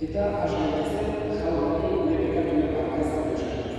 Eta asmatzen jaurari lebekatuen barkazan eskatu.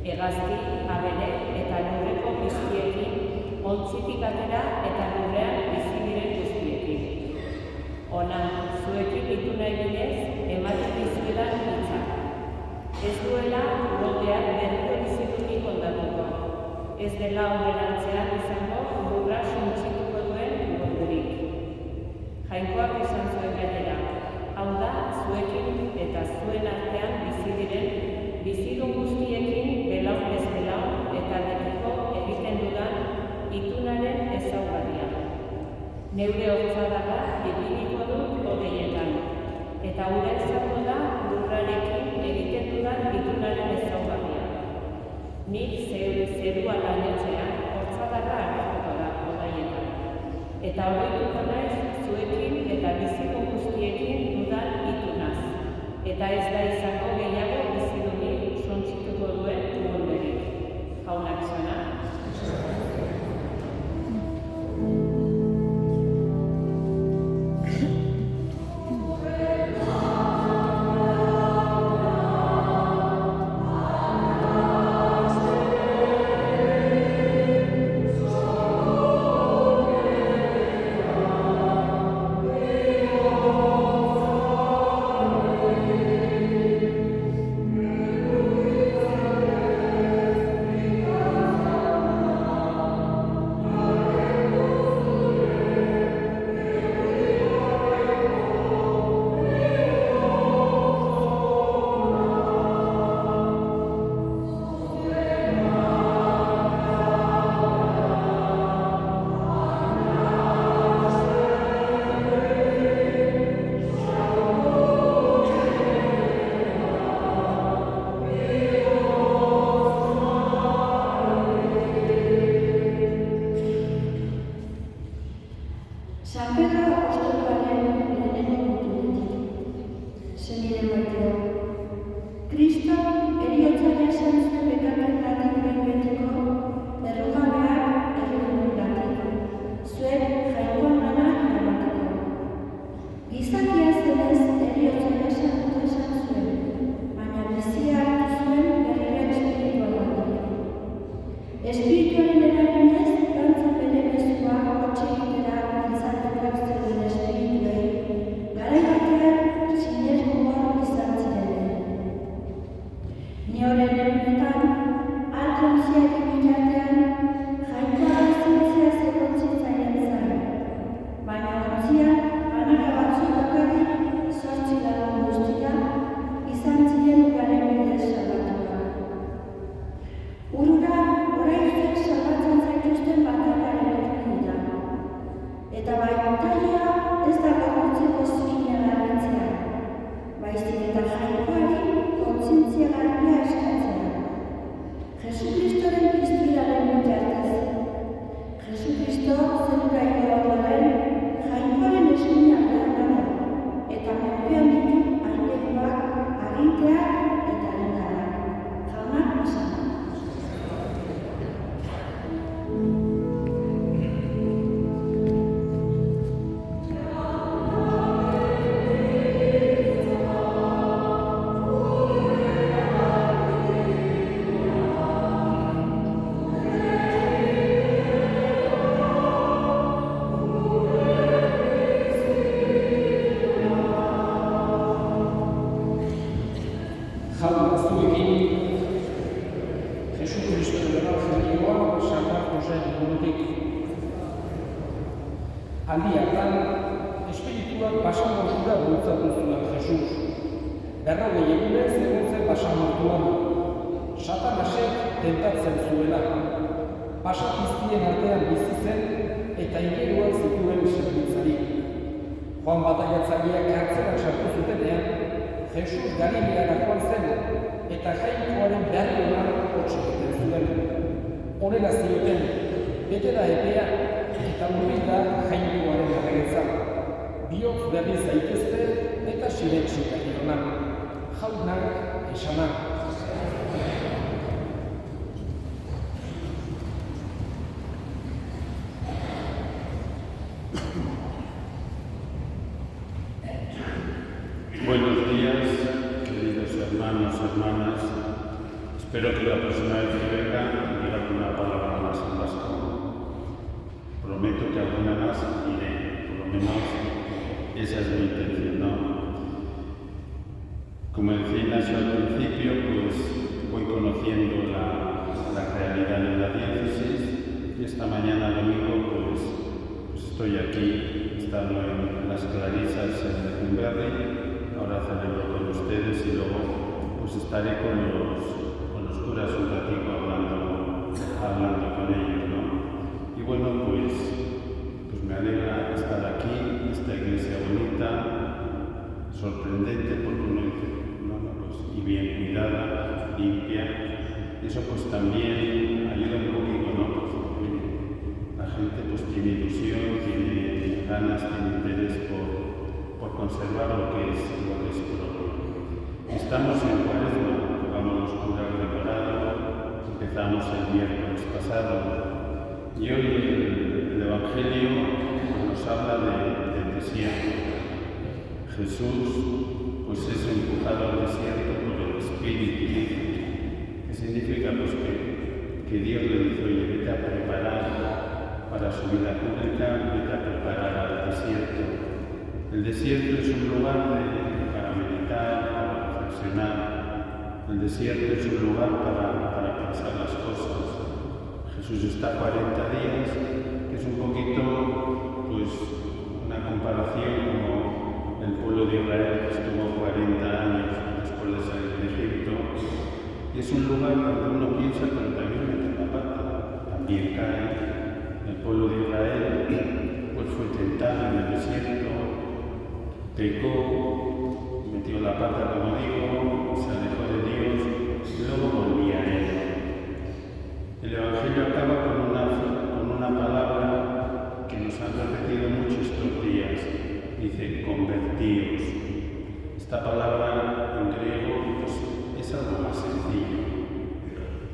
Hegazti, abere eta lurreko biztiekin, ontzitik atera eta lurrean bizi diren guztiekin. Ona, zuekin ditu nahi bidez, ematen dizuedan hitza. Ez duela loteak berriro bizitutik ondatuko. Ez dela aurrerantzean izango lurra suntsituko duen lurdurik. Jainkoak esan zuen gainera, hau da zuekin eta zuen artean bizi diren bizidun guztiekin belaun ez belaun eta betiko egiten dudan itunaren ezaugarria. Neure hortzadaga ibiliko dut hodeietan, eta hura izango da lurrarekin egiten dudan itunaren ezaugarria. Nik zerua lanetxean hortzadaga agertuko da hodeietan, eta horretuko naiz zuekin eta bizidun guztiekin dudan itunaz, eta ez da izango gehiago bizidunik suntsituko duen lurberik. Jaunak zena. Urura, orain zek salatu Aldi hartan, espirituak basamortura bultzatu zuen Jesus. 40 egunez egon zen basamortuan. Satanasek tentatzen zuela. Pasapiztien artean bizi zen eta ingeruak zituen zerbitzari. Joan bataiatzaileak kartzelan sartu zutenean, Jesus Galileara joan zen eta Jainkoaren berri ona hots egiten zuen. Honela zioten, bete da epea eta hurbil da Jainkoaren erregetza. Bihotz berri zaitezte eta sinetsi berri Jaunak esana. Buenos días, queridos hermanos, hermanas. Espero que la próxima vez que venga diga alguna palabra más en vasco. Prometo que alguna más diré, por lo menos esa es mi intención, ¿no? Como decía Ignacio al principio, pues voy conociendo la realidad de la diócesis y esta mañana domingo pues estoy aquí, estando en las Clarisas en Lecumberri. Ahora celebro con ustedes y luego pues estaré con los curas un ratito hablando con ellos, ¿no? Y bueno, pues me alegra estar aquí, esta iglesia bonita, sorprendente porque uno dice, y bien cuidada, limpia. Eso pues también ayuda un poquito, ¿no? Porque la gente pues tiene ilusión, tiene ganas, tiene interés por conservar lo que es propio. Estamos en Cuaresma, tocamos los curas preparados, empezamos el miércoles pasado y hoy el Evangelio nos habla del desierto. Jesús pues es empujado al desierto por el Espíritu, que significa pues que Dios le dice, oye, vete a preparar para su vida pública, vete a preparar al desierto. El desierto es un lugar para meditar, para reflexionar. El desierto es un lugar para pensar las cosas. Jesús está 40 días, que es un poquito pues una comparación como el pueblo de Israel que estuvo 40 años después de salir de Egipto. Y es un lugar donde uno piensa, pero también mete la pata, también cae. El pueblo de Israel pues fue tentado en el desierto, pecó, metió la pata, como digo, se alejó de Dios y luego volvía a él. El Evangelio acaba con una palabra que nos han repetido mucho estos días. Dice, convertíos. Esta palabra en griego pues, es algo más sencillo.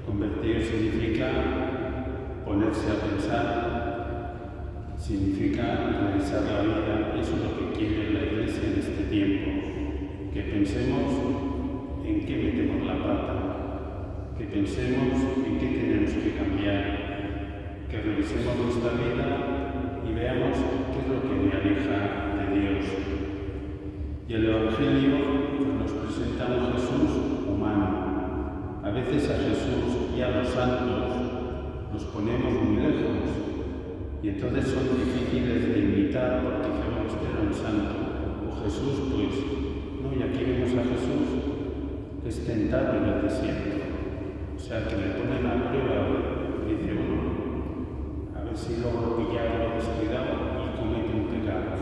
Convertíos significa ponerse a pensar, significa revisar la vida. Eso es lo que quiere la Iglesia en este tiempo. Que pensemos en qué metemos la pata, que pensemos en qué tenemos que cambiar, que revisemos nuestra vida y veamos qué es lo que me aleja de Dios. Y el Evangelio nos presenta a un Jesús humano. A veces a Jesús y a los santos los ponemos muy lejos y entonces son difíciles de imitar porque decimos que era un santo. O Jesús, pues, no, y aquí vemos a Jesús que es tentado en el desierto. O sea, que le ponen a prueba y dice, bueno, a ver si luego pillarlo descuidado y comete un pecado.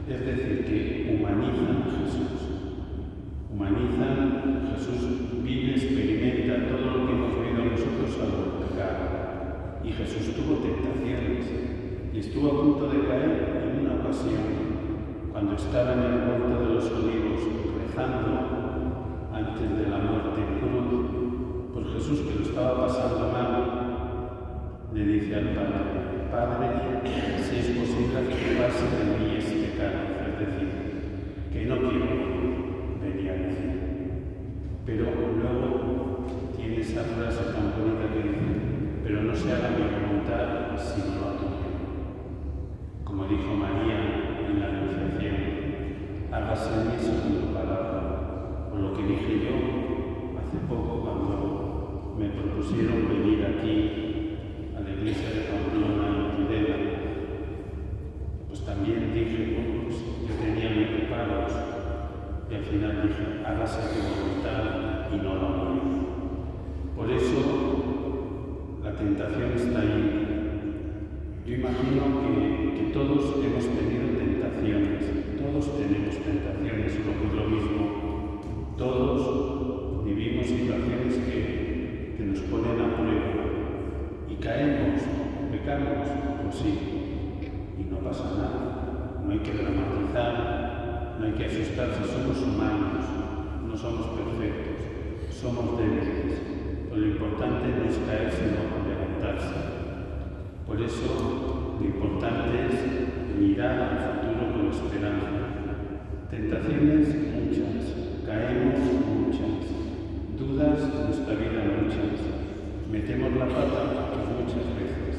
Es decir, que humanizan a Jesús. Humanizan, Jesús vive, experimenta todo lo que hemos vivido nosotros al pecado. Y Jesús tuvo tentaciones y estuvo a punto de caer en una ocasión cuando estaba en el huerto de los olivos rezando antes de la muerte en cruz. Pues Jesús, que lo estaba pasando mal, le dice al Padre, Padre, si es posible que pase de mí este cáliz, es decir, que no quiero venir a decir. Pero luego tiene esa frase tan bonita que dice, pero no se haga mi voluntad sino la tuya. Como dijo María en la Anunciación, hágase en mí según tu palabra. O lo que dije yo hace poco cuando me propusieron venir aquí a la iglesia de Pamplona en Tudela. tentación está ahí. Yo imagino que todos hemos tenido tentaciones, todos tenemos tentaciones, lo mismo. Todos vivimos situaciones que nos ponen a prueba y caemos, pecamos, pues sí, y no pasa nada. No hay que dramatizar, no hay que asustarse, somos humanos, no somos perfectos, somos débiles. Pero lo importante no es caer, sino levantarse. Por eso, lo importante es mirar al futuro con esperanza. Tentaciones muchas, caemos muchas, dudas en nuestra vida muchas, metemos la pata pues muchas veces.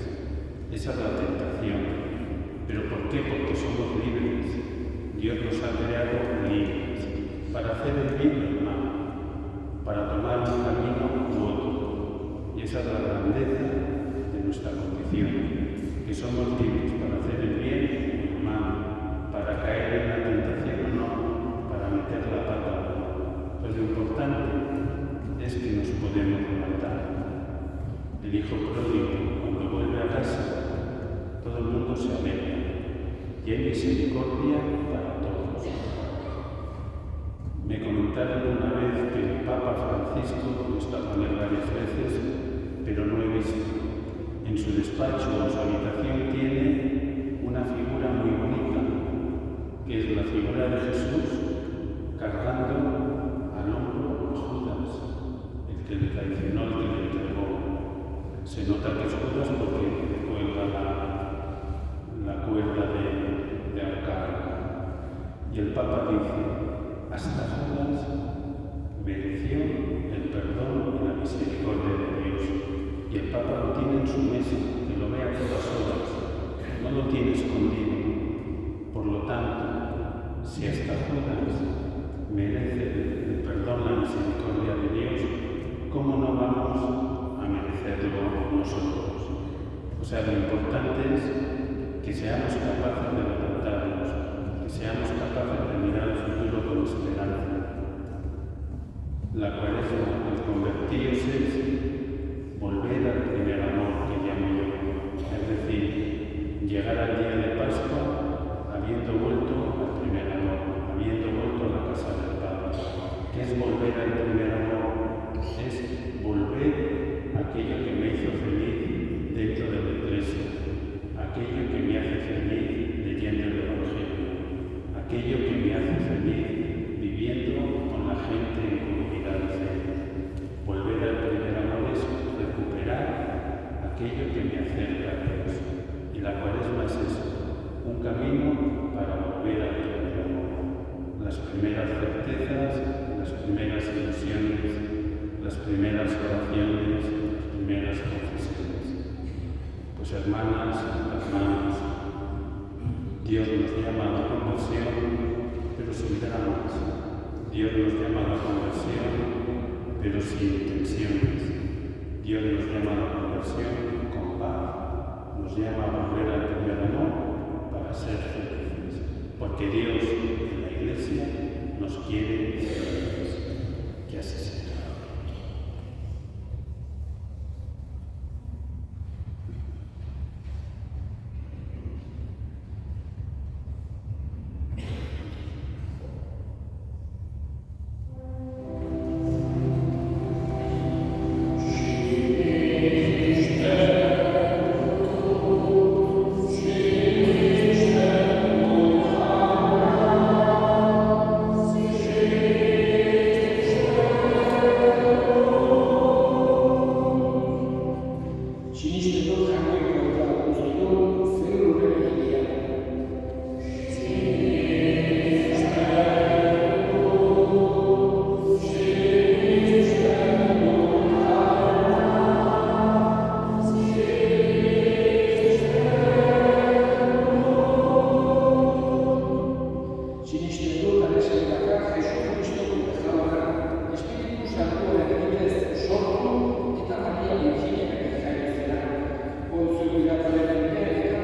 Esa es la tentación. ¿Pero por qué? Porque somos libres. Dios nos ha creado libres para hacer el bien y el mal, para tomar un camino u otro. Y esa es la grandeza de nuestra condición, que somos libres para hacer el bien y el mal, para caer en la tentación o no, para meter la pata o no. Pues lo importante es que nos podemos levantar. El hijo pródigo, cuando vuelve a casa, todo el mundo se alegra y hay misericordia para todos. Me comentaron una vez que el Papa Francisco, he estado con él varias veces, pero no he visto. En su despacho o en su habitación tiene una figura muy bonita, que es la figura de Jesús cargando al hombro a Judas, el que le traicionó, el que le entregó. Se nota que es Judas porque le cuelga la cuerda de ahorcar. Y el Papa dice, hasta Judas mereció el perdón y la misericordia de Dios. Y el Papa lo tiene en su mesa, que lo ve a todas horas, no lo tiene escondido. Por lo tanto, si hasta Judas merece el perdón, la misericordia de Dios, ¿cómo no vamos a merecerlo nosotros? O sea, lo importante es que seamos capaces de levantarnos, que seamos capaces de mirar el futuro con esperanza. La Cuaresma, el convertíos es volver al primer amor que llamo yo, es decir, llegar al día de Pascua habiendo vuelto al primer amor, habiendo vuelto a la casa del Padre. ¿Qué es volver al primer amor? Es volver a aquello que me hizo feliz dentro de la iglesia, aquello que me hace feliz leyendo el Evangelio, aquello que me hace feliz viviendo con la gente en comunidad de fe. Volver al primer amor es recuperar aquello que me acerca a Dios. Y la Cuaresma es eso, un camino para volver al primer amor. Las primeras certezas, las primeras ilusiones, las primeras oraciones, las primeras confesiones. Pues hermanas, hermanos, Dios nos llama a la conversión, pero sin dramas. Dios nos llama a la conversión, pero sin tensiones. Dios nos llama a la conversión con paz. Nos llama a volver al primer amor para ser felices. Porque Dios en la Iglesia nos quiere felices. Que así sea. Sortu eta Maria Virginia Bezaitzera, Ponzio Pilatorren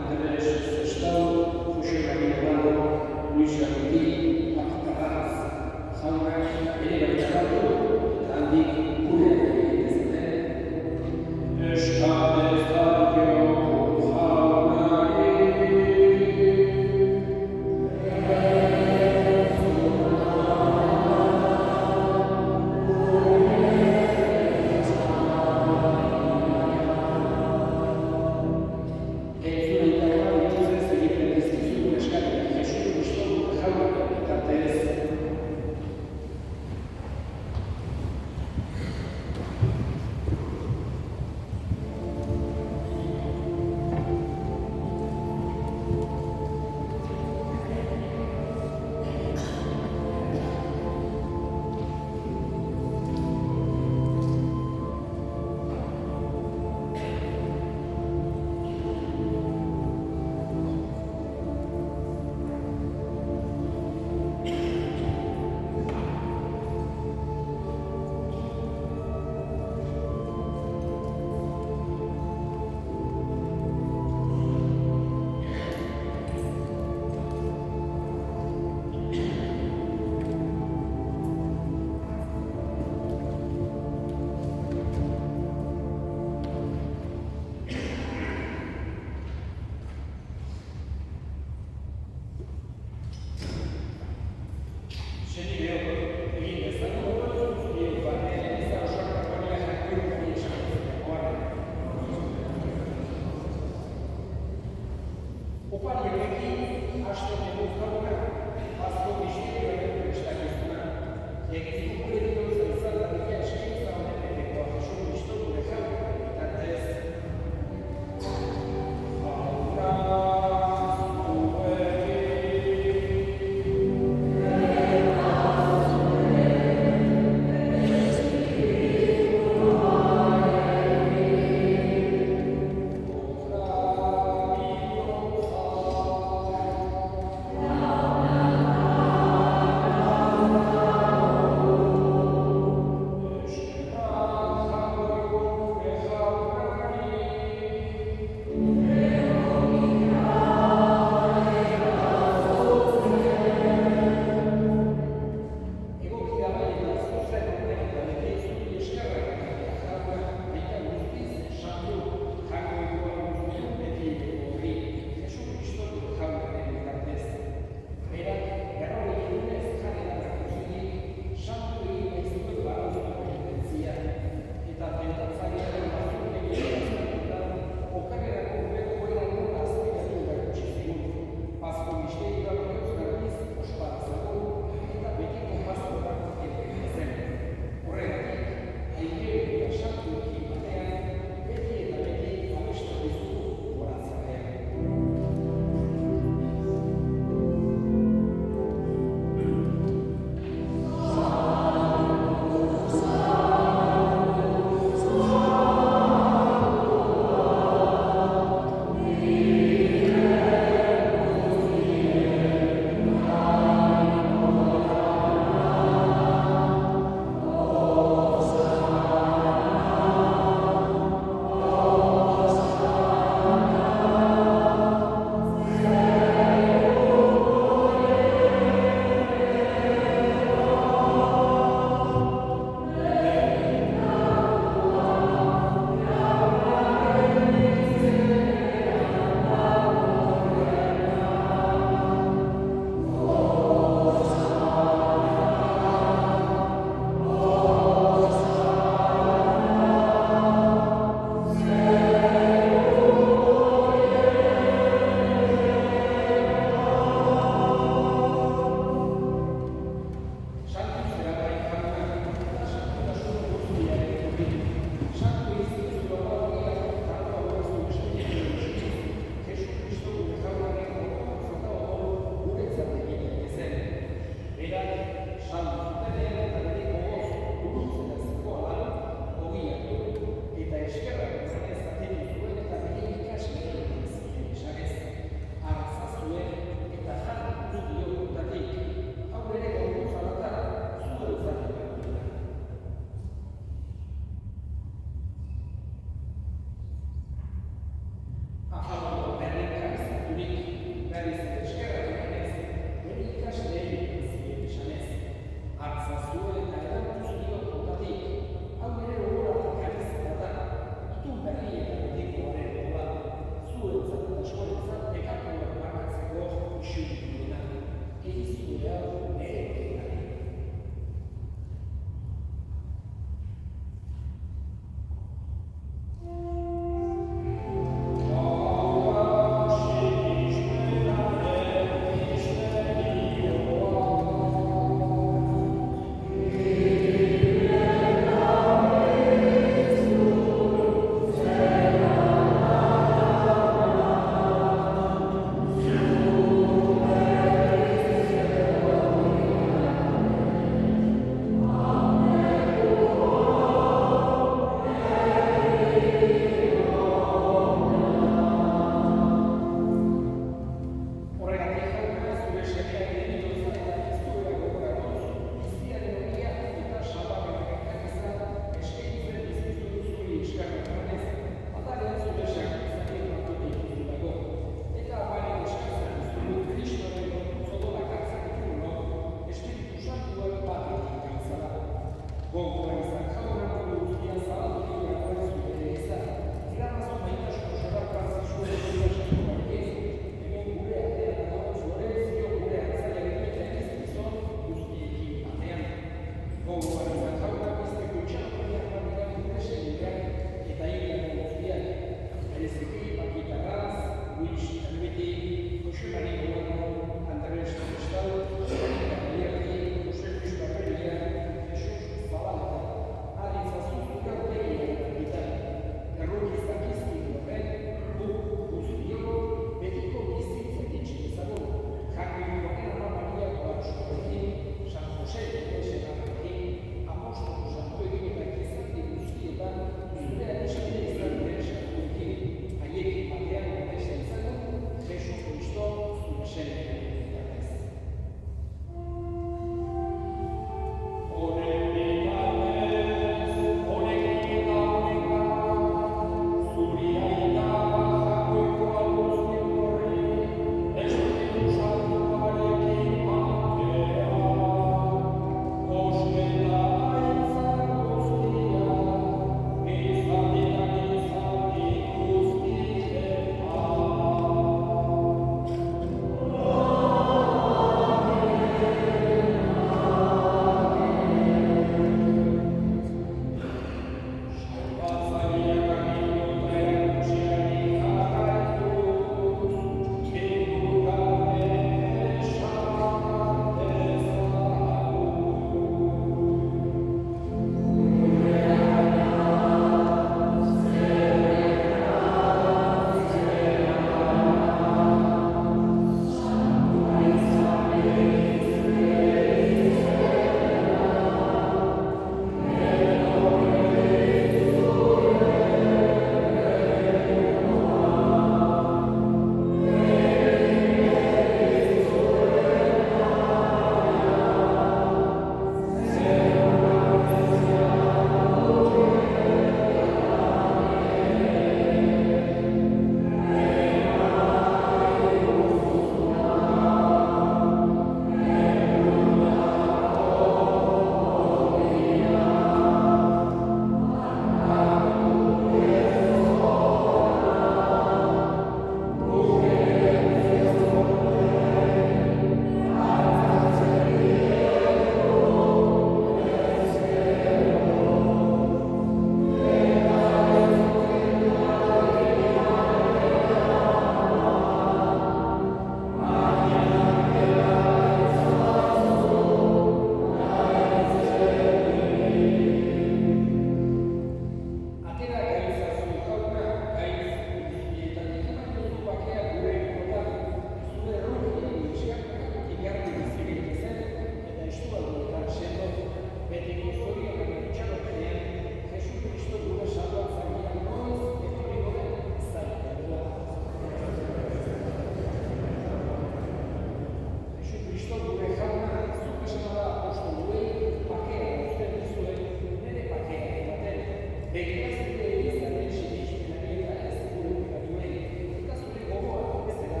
Begira zure elizaren sinismenari eta ez zure pekatuei, eta zure gogoa bezala,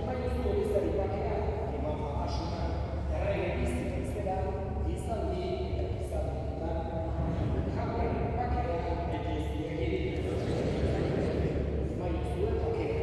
emaiozu elizari bakea, emama asuna, errege bizik izera, gizaldi eta gizaldietan, jauen bakea eta zuegin. Emaiozu bakea.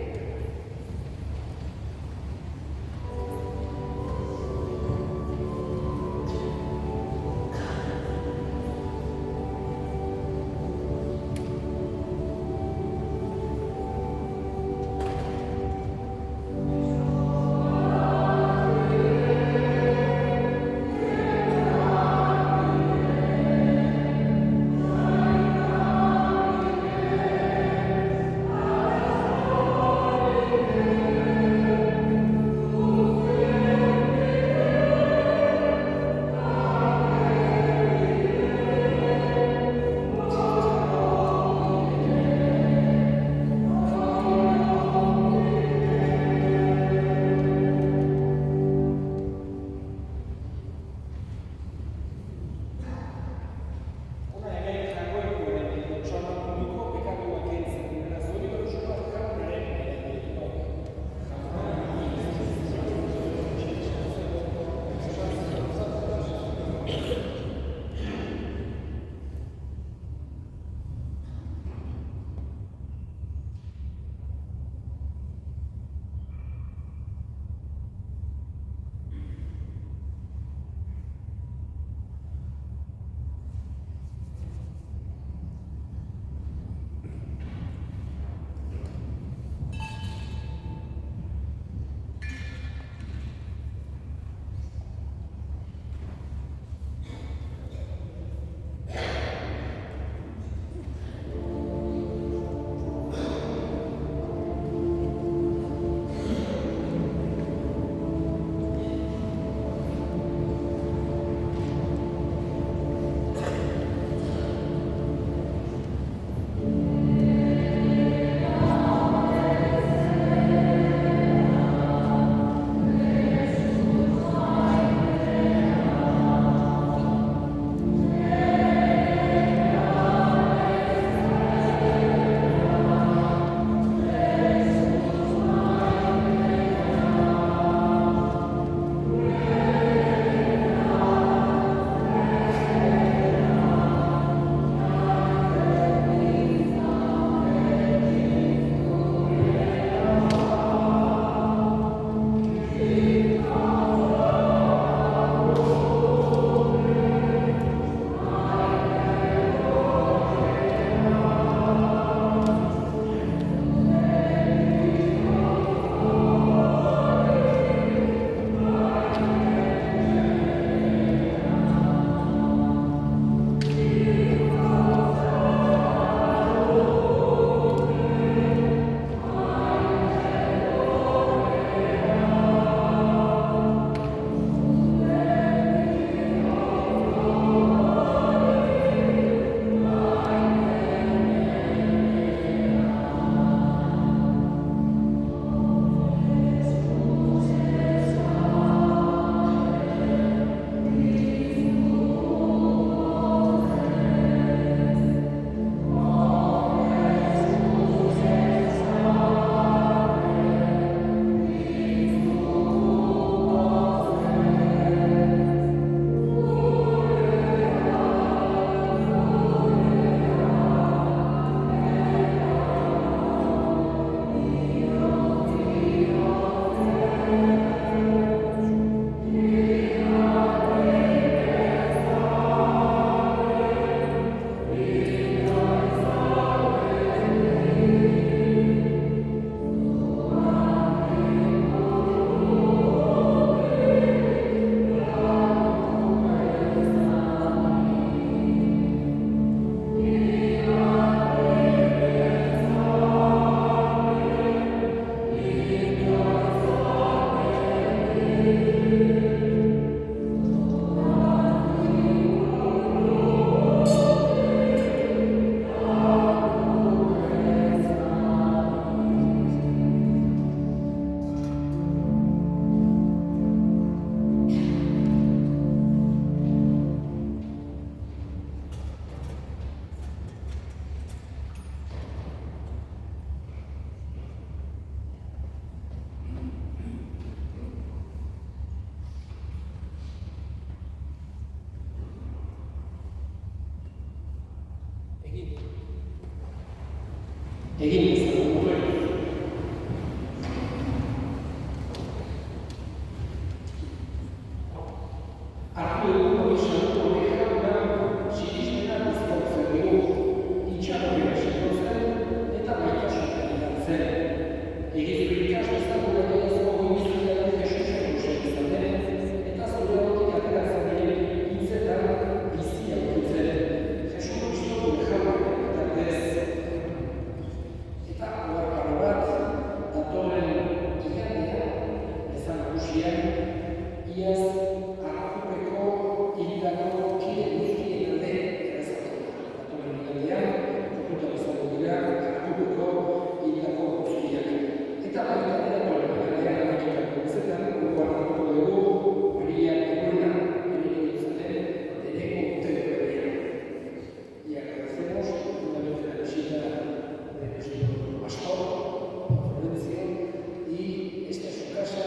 egin izan duen. Hartu dugu komisionuko horrekan sinismena bizkautzen dugu, itxaropera zen eta baitasuna egin zen. Egizu ikasbezak gure egizko goizunaren Jesusen usen izan den, eta zure hortik ateratzen diren hitzetan bizia ikutzen. Jesus Kristo gure jauak bitartez. Eta oharkaro bat, datorren igandean, ezan nagusian, iaz Arjupeko hildako kide guztien alde errezatu. Datorren igandean, kontutan izango dira Arjupeko hildako guztiak. Eta baita ere datorren igandean bezetan, gogoan hartuko dugu, Maria Eguena, Emilio izaten, Dereko Tenkoenean. Y agradecemos profundamente la visita de nuestro pastor, Florencio, y esta es su casa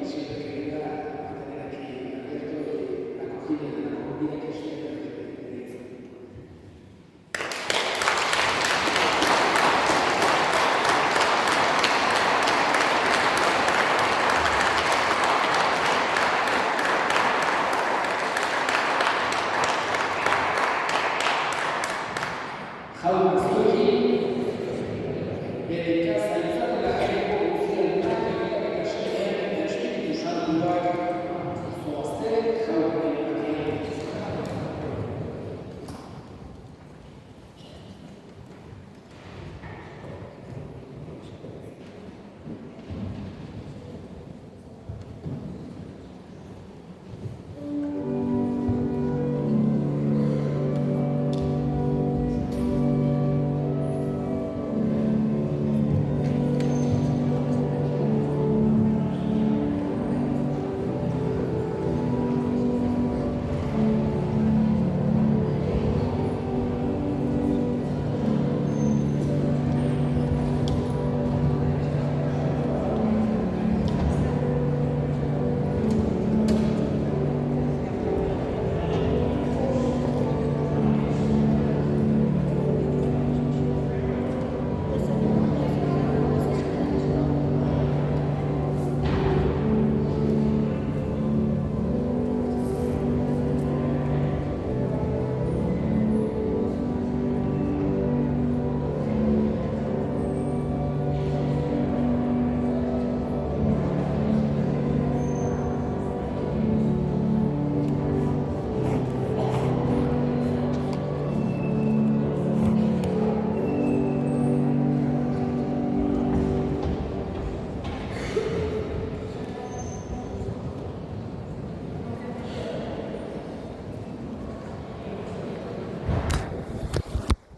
y siempre que venga a tener aquí abierto la acogida de la comunidad cristiana de Tenerife. Jaun